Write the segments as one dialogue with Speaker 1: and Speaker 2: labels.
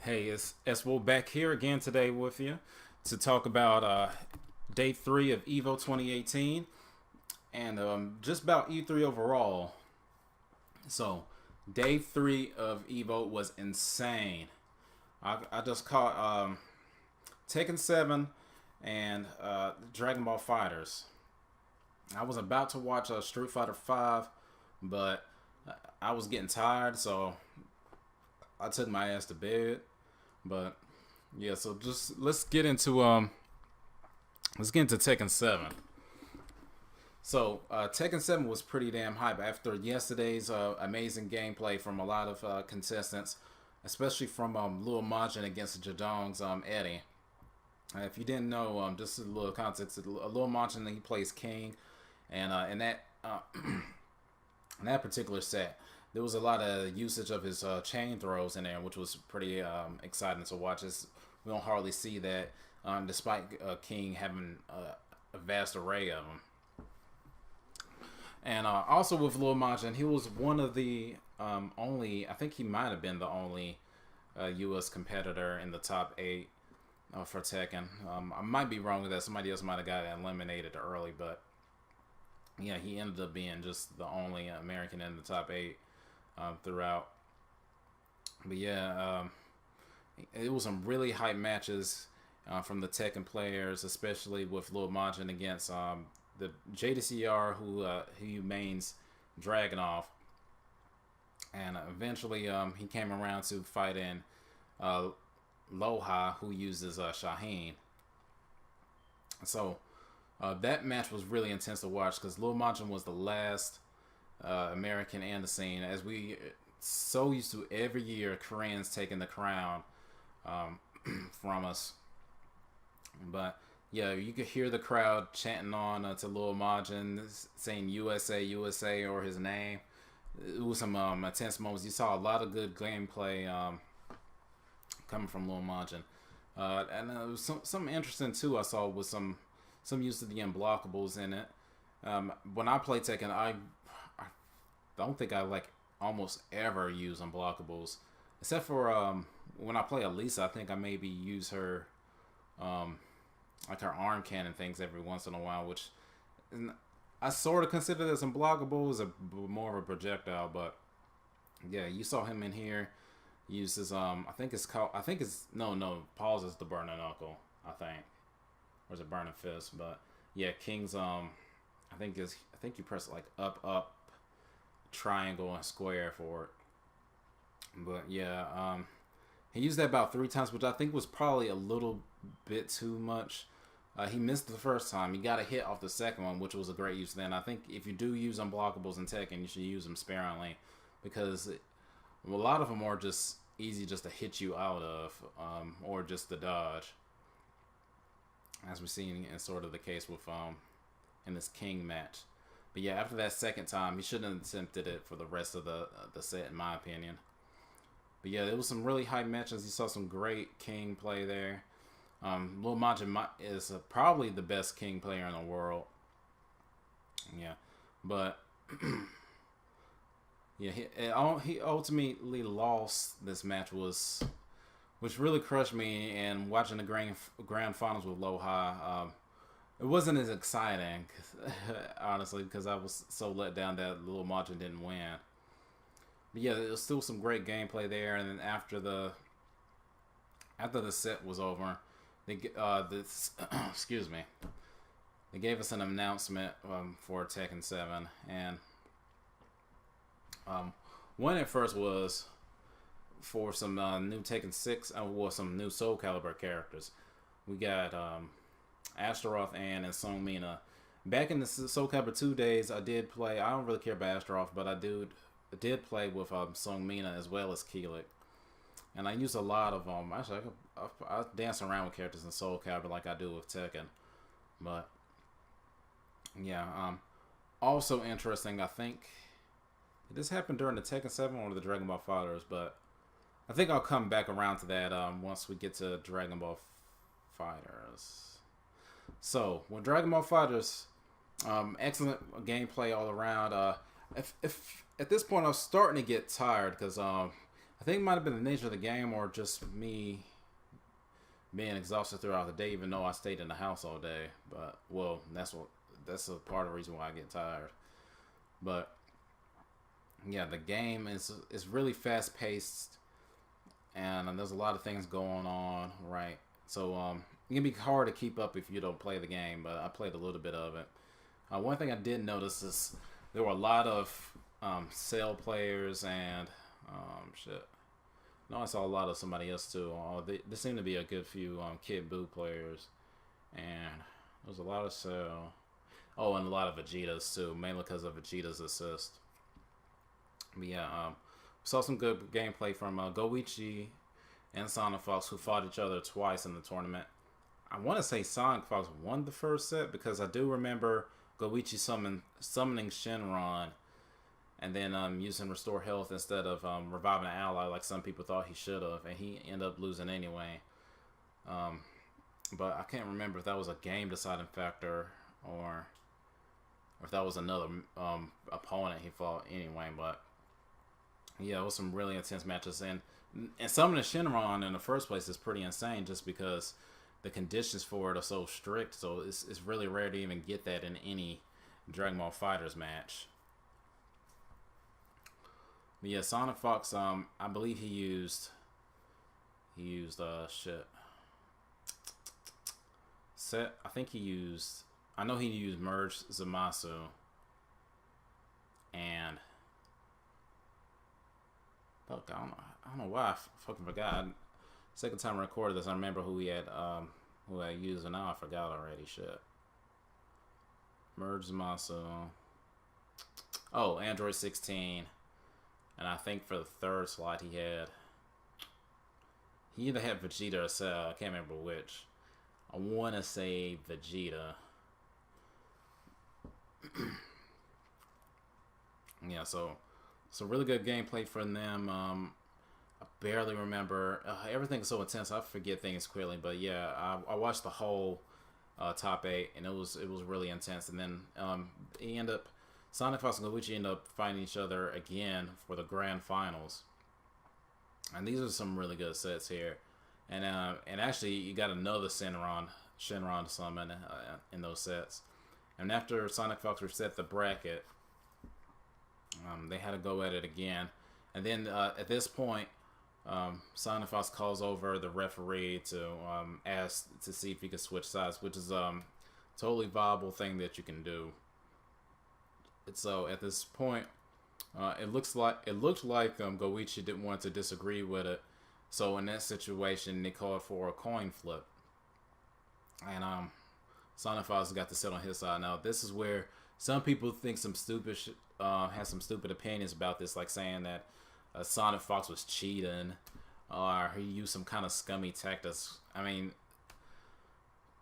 Speaker 1: Hey, it's Eswo back here again today with you to talk about day 3 of EVO 2018 and just about E3 overall. So, day 3 of EVO was insane. I just caught Tekken 7 and Dragon Ball Fighters. I was about to watch Street Fighter 5, but I was getting tired, so I took my ass to bed. But yeah, so just let's get into Tekken 7. So Tekken 7 was pretty damn hype after yesterday's amazing gameplay from a lot of contestants, especially from Lil Majin against Jadong's Eddie. If you didn't know, just a little context, Lil Majin, he plays King, and in that in that particular set, there was a lot of usage of his chain throws in there, which was pretty exciting to watch. We don't hardly see that, despite King having a vast array of them. And also with Lil Majin, he was one of the only, I think he might have been the only U.S. competitor in the top 8 for Tekken. I might be wrong with that. Somebody else might have got eliminated early, but yeah, he ended up being just the only American in the top 8 throughout. But yeah, it was some really hype matches from the Tekken players, especially with Lil Majin against the JDCR, who mains Dragunov, and eventually he came around to fighting Loha, who uses Shaheen. So that match was really intense to watch because Lil Majin was the last American in the scene, as we so used to every year Koreans taking the crown from us. But yeah, you could hear the crowd chanting on to Lil Majin, saying USA, USA, or his name. It was some intense moments. You saw a lot of good gameplay coming from Lil Majin. And it was something interesting too I saw with some use of the unblockables in it. When I play Tekken, I don't think I almost ever use unblockables, except for when I play Elisa. I think I maybe use her like her arm cannon things every once in a while, which I sort of consider as unblockable, as more of a projectile. But yeah, you saw him in here uses pauses the burning knuckle, I think, or is it burning fist? But yeah, King's I think you press like up, triangle, and square for it. But yeah, he used that about 3 times, which I think was probably a little bit too much. He missed the first time. He got a hit off the second one, which was a great use then. I think if you do use unblockables in Tekken, you should use them sparingly, because a lot of them are just easy just to hit you out of, or just to dodge, as we're seeing in sort of the case with in this King match. But yeah, after that second time, he shouldn't have attempted it for the rest of the set, in my opinion. But yeah, there was some really high matches. You saw some great King play there. Lil Majin is probably the best King player in the world. Yeah, but yeah, he ultimately lost this match, which really crushed me. And watching the grand finals with Loha, it wasn't as exciting, honestly, because I was so let down that Lil Majin didn't win. But yeah, there was still some great gameplay there. And then after the set was over, excuse me, they gave us an announcement for Tekken 7, and one at first was for some new Tekken 6, or some new Soul Calibur characters. We got Astaroth and Sung Mina. Back in the Soul Calibur 2 days, I did play. I don't really care about Astaroth, but I did play with Sung Mina as well as Keelik. And I use a lot of actually, I dance around with characters in Soul Calibur like I do with Tekken. But yeah, also interesting. I think this happened during the Tekken 7 or the Dragon Ball Fighters, but I think I'll come back around to that once we get to Dragon Ball Fighters. So with Dragon Ball Fighters, excellent gameplay all around. If at this point I was starting to get tired because I think it might have been the nature of the game or just me being exhausted throughout the day, even though I stayed in the house all day. But well, that's a part of the reason why I get tired. But yeah, the game is really fast paced, and there's a lot of things going on, right? So it can be hard to keep up if you don't play the game. But I played a little bit of it. One thing I did notice is there were a lot of cell players and shit. No, I saw a lot of somebody else too. There seemed to be a good few Kid Buu players, and there was a lot of cell. Oh, and a lot of Vegeta's too, mainly because of Vegeta's assist. But yeah, saw some good gameplay from Goichi and Sonic Fox, who fought each other twice in the tournament. I want to say Sonic Fox won the first set because I do remember Goichi summoning Shenron and then using Restore Health instead of reviving an ally like some people thought he should have, and he ended up losing anyway. But I can't remember if that was a game deciding factor or if that was another opponent he fought anyway. But yeah, it was some really intense matches, and summoning Shenron in the first place is pretty insane just because the conditions for it are so strict. So it's really rare to even get that in any Dragon Ball FighterZ match. But yeah, Sonic Fox, I believe he used shit. I think he used, I know he used Merge Zamasu. And fuck, I don't know why I fucking forgot. Second time I recorded this, I remember who he had used, and now I forgot already. Shit. Merge Zamasu. Oh, Android 16. And I think for the third slot he either had Vegeta or Cell. I can't remember which. I want to say Vegeta. Yeah, so really good gameplay from them. I barely remember. Everything's so intense, I forget things quickly. But yeah, I watched the whole top 8, and it was really intense. And then Sonic Fox and Goichi end up fighting each other again for the grand finals. And these are some really good sets here. And actually, you got another Shenron to summon in those sets. And after Sonic Fox reset the bracket, they had to go at it again. And then at this point, Sonic Fox calls over the referee to ask to see if he could switch sides, which is totally viable thing that you can do. So at this point, it looked like Goichi didn't want to disagree with it. So in that situation, they called for a coin flip, and Sonic Fox got to sit on his side. Now this is where some people think some stupid has some stupid opinions about this, like saying that Sonic Fox was cheating or he used some kind of scummy tactics. I mean,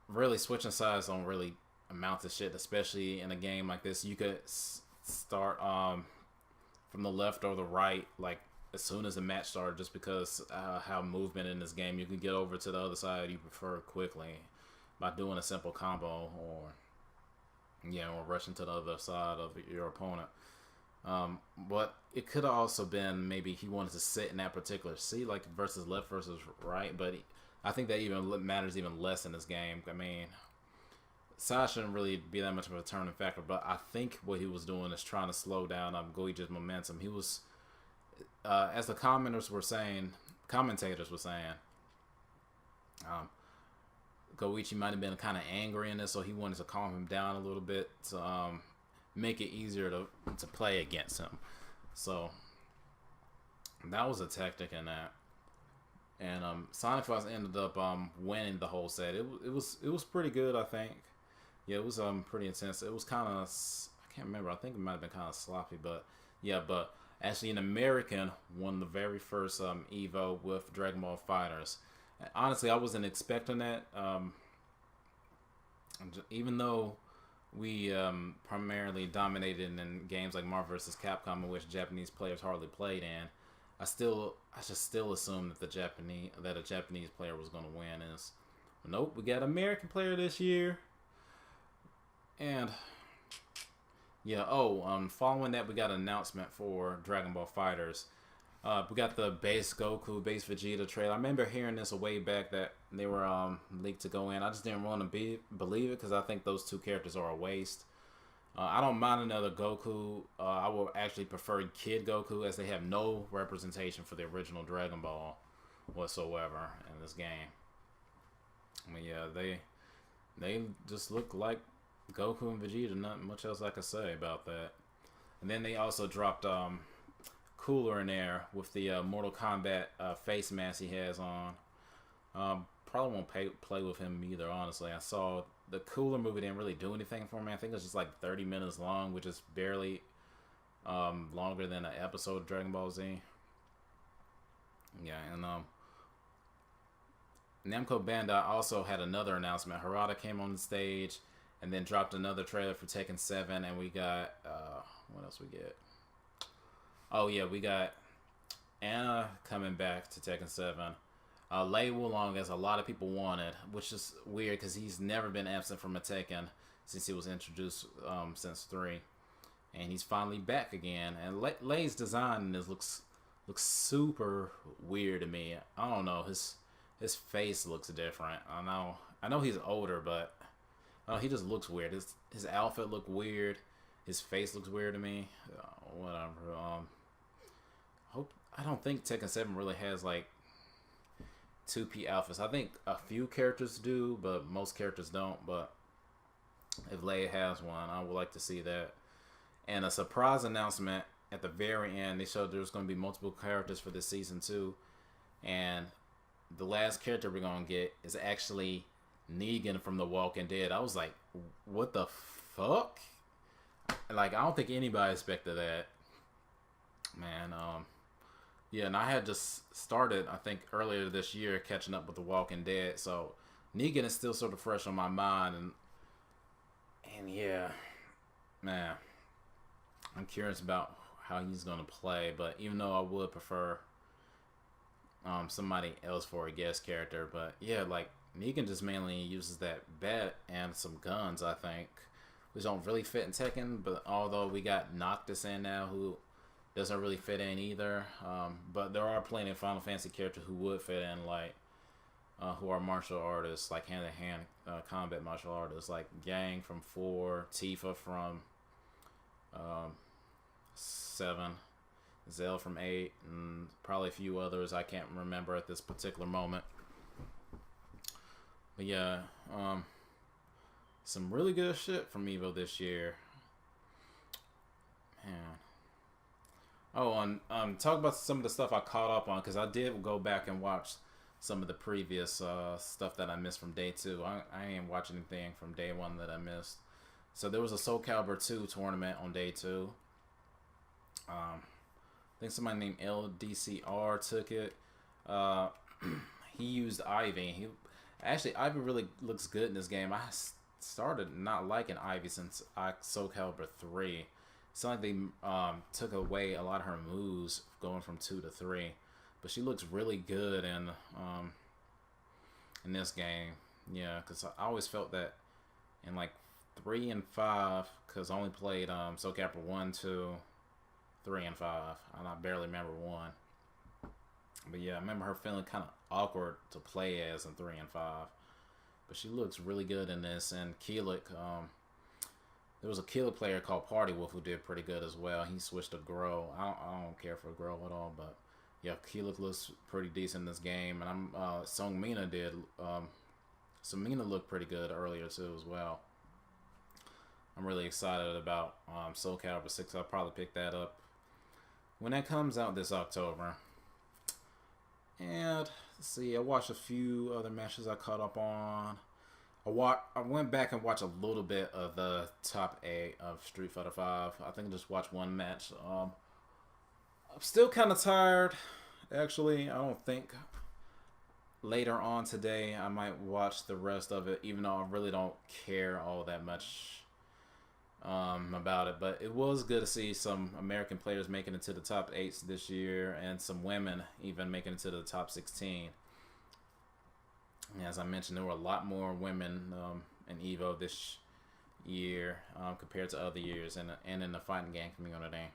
Speaker 1: really switching sides don't really amount to shit, especially in a game like this. You could start from the left or the right, like as soon as the match started, just because how movement in this game, you can get over to the other side you prefer quickly by doing a simple combo or rushing to the other side of your opponent. But it could have also been maybe he wanted to sit in that particular seat, like versus left versus right. But I think that even matters even less in this game. I mean, size shouldn't really be that much of a determining factor, but I think what he was doing is trying to slow down Goichi's momentum. He was, as the commentators were saying, Goichi might have been kind of angry in this, so he wanted to calm him down a little bit to make it easier to play against him. So that was a tactic in that. And Sonic Fox ended up winning the whole set. It was pretty good, I think. Yeah, it was pretty intense. It was kind of, I can't remember. I think it might have been kind of sloppy, but yeah. But actually, an American won the very first EVO with Dragon Ball FighterZ. And honestly, I wasn't expecting that. Even though we primarily dominated in games like Marvel vs. Capcom, in which Japanese players hardly played in, I just still assumed that a Japanese player was going to win. Nope, we got an American player this year. And yeah, following that, we got an announcement for Dragon Ball FighterZ. We got the base Goku, base Vegeta trailer. I remember hearing this a way back that they were leaked to go in. I just didn't want to believe it because I think those two characters are a waste. I don't mind another Goku. I would actually prefer Kid Goku, as they have no representation for the original Dragon Ball whatsoever in this game. I mean, yeah, they just look like Goku and Vegeta. Not much else I could say about that. And then they also dropped Cooler in there with the Mortal Kombat face mask he has on. Probably won't play with him either, honestly. I saw the Cooler movie didn't really do anything for me. I think it was just like 30 minutes long, which is barely longer than an episode of Dragon Ball Z. Yeah, and Namco Bandai also had another announcement. Harada came on the stage and then dropped another trailer for Tekken 7, and we got what else we get? Oh yeah, we got Anna coming back to Tekken 7. Lei Wulong, as a lot of people wanted, which is weird because he's never been absent from a Tekken since he was introduced since 3, and he's finally back again. And Lei's design in this looks super weird to me. I don't know, his face looks different. I know he's older, but he just looks weird. His outfit looked weird. His face looks weird to me. Whatever. I don't think Tekken 7 really has like 2P outfits. I think a few characters do, but most characters don't. But if Lei has one, I would like to see that. And a surprise announcement at the very end, they showed there's going to be multiple characters for this season 2. And the last character we're going to get is actually Negan from The Walking Dead. I was like, what the fuck? Like, I don't think anybody expected that. Man, yeah, and I had just started, I think, earlier this year catching up with The Walking Dead, so Negan is still sort of fresh on my mind, and yeah, man, I'm curious about how he's going to play, but even though I would prefer somebody else for a guest character, but yeah, like, Negan just mainly uses that bat and some guns, I think, which don't really fit in Tekken, but although we got Noctis in now, who doesn't really fit in either. But there are plenty of Final Fantasy characters who would fit in, like, who are martial artists, like hand-to-hand combat martial artists, like Yang from 4, Tifa from 7, Zell from 8, and probably a few others I can't remember at this particular moment. But yeah, some really good shit from EVO this year. Man. Oh, and talk about some of the stuff I caught up on, because I did go back and watch some of the previous stuff that I missed from day 2. I ain't watch anything from day 1 that I missed. So there was a Soul Calibur 2 tournament on day 2. I think somebody named LDCR took it. He used Ivy. Ivy really looks good in this game. I started not liking Ivy since Soul Calibur 3. It's like they took away a lot of her moves going from 2 to 3, but she looks really good in this game. Yeah, because I always felt that in like 3 and 5, because I only played Soul Calibur 1, 2, 3, and 5, and I barely remember 1. But yeah, I remember her feeling kind of awkward to play as in 3 and 5, but she looks really good in this. And Keelik, there was a killer player called Party Wolf who did pretty good as well. He switched to Grow. I don't care for Grow at all, but yeah, Keelik looks pretty decent in this game. And Song Mina did. So Mina looked pretty good earlier too as well. I'm really excited about Soul Calibur 6. I'll probably pick that up when that comes out this October. And let's see, I watched a few other matches I caught up on. I went back and watched a little bit of the top 8 of Street Fighter 5. I think I just watched one match. I'm still kind of tired, actually. I don't think later on today I might watch the rest of it, even though I really don't care all that much about it. But it was good to see some American players making it to the top 8s this year, and some women even making it to the top 16. As I mentioned, there were a lot more women in EVO this year compared to other years, and in the fighting game community.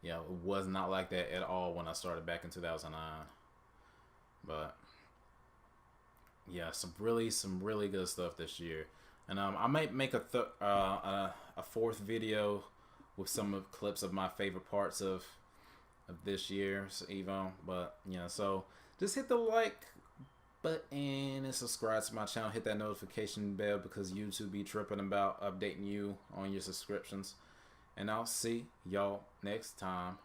Speaker 1: Yeah, it was not like that at all when I started back in 2009. But yeah, some really good stuff this year. And I might make a fourth video with some of clips of my favorite parts of this year's EVO. But yeah, so just hit the like button and subscribe to my channel. Hit that notification bell because YouTube be tripping about updating you on your subscriptions. And I'll see y'all next time.